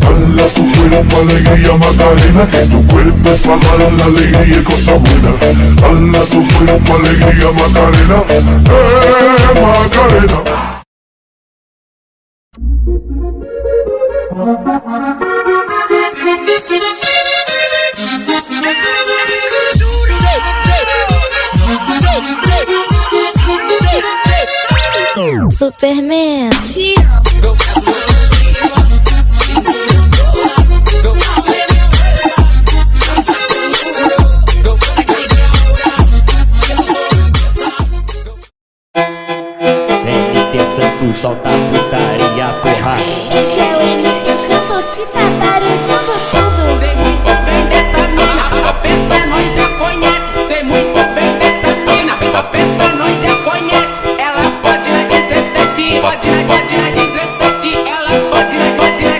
Dala tu cuerpo alegría Macarena, que tu cuerpo es para dar la alegría y cosas buenas. Dala tu cuerpo alegría Macarena, Macarena. Superman. Solta a putaria, porra. Esse é o MC Santos que tá barulhando tudo. Sei muito bem dessa mina, a festa nós já conhece. Sei muito bem dessa mina, a festa nós já conhece. Ela pode na 17, pode na 17. Ela pode na 17.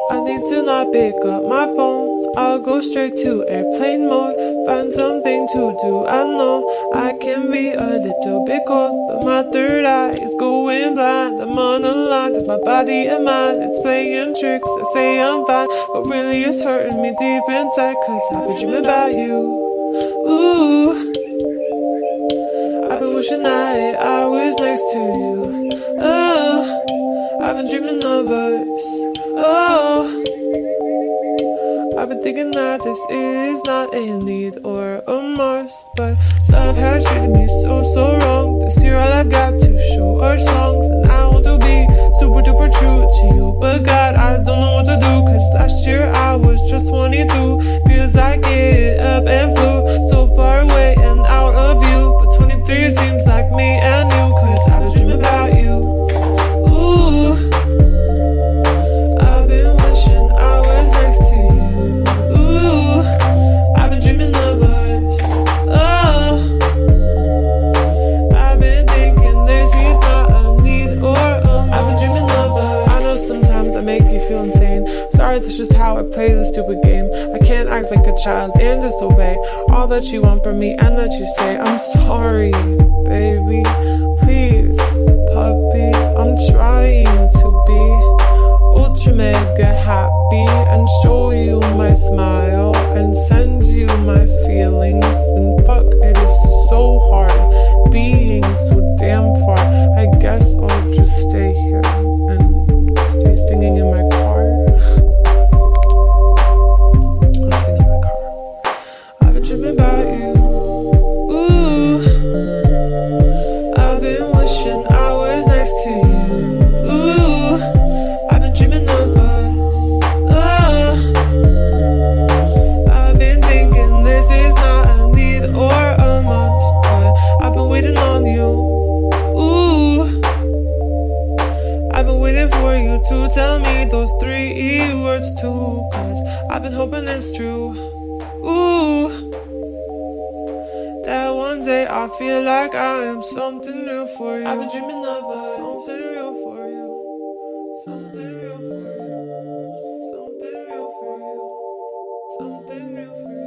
I need to not pick up my phone. I'll go straight to airplane mode. Find something to do. I know I can be a little bit cold, but my third eye is going blind. I'm on a line with my body and mind. It's playing tricks. I say I'm fine, but really it's hurting me deep inside. Cause I've been dreaming about you. Ooh, I've been wishing that I was next to you. Oh, I've been dreaming of us. Oh, I've been thinking that this is not a need or a must, but love has treated me so wrong. This year all I've got to show are songs, and I want to be super duper true to you, but God, I don't know what to do. Cause last year I was just 22. Feels like it up and flew so far away and out of view, but 23 seems like me and you. Cause I was dreaming about you. Ooh, that's just how I play this stupid game. I can't act like a child and disobey all that you want from me and that you say. I'm sorry, baby, please, puppy. I'm trying to be ultra mega happy and show you my smile and send you my feelings. And fuck, it is so hard being so damn far. I guess I'll just stay here and stay singing in my car. Dreaming about you. Ooh, I've been wishing I was next to you. Ooh, I've been dreaming of us. Oh, I've been thinking this is not a need or a must, but I've been waiting on you. Ooh, I've been waiting for you to tell me those 3 words too. Cause I've been hoping it's true. Ooh, that one day I'll I feel like I am something real for you. I've been dreaming of us. Something real for you. Something real for you. Something real for you. Something real for you.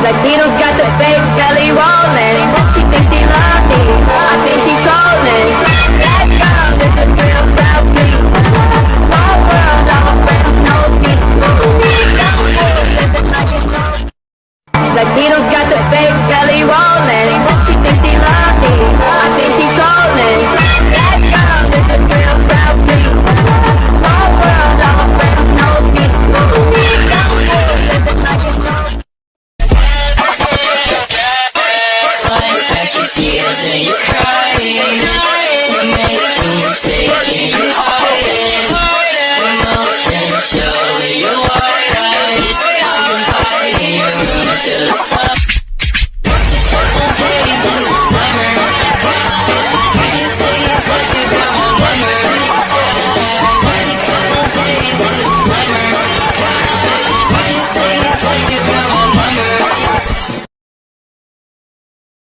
Like Beatles got the fake belly rolling. She thinks she loves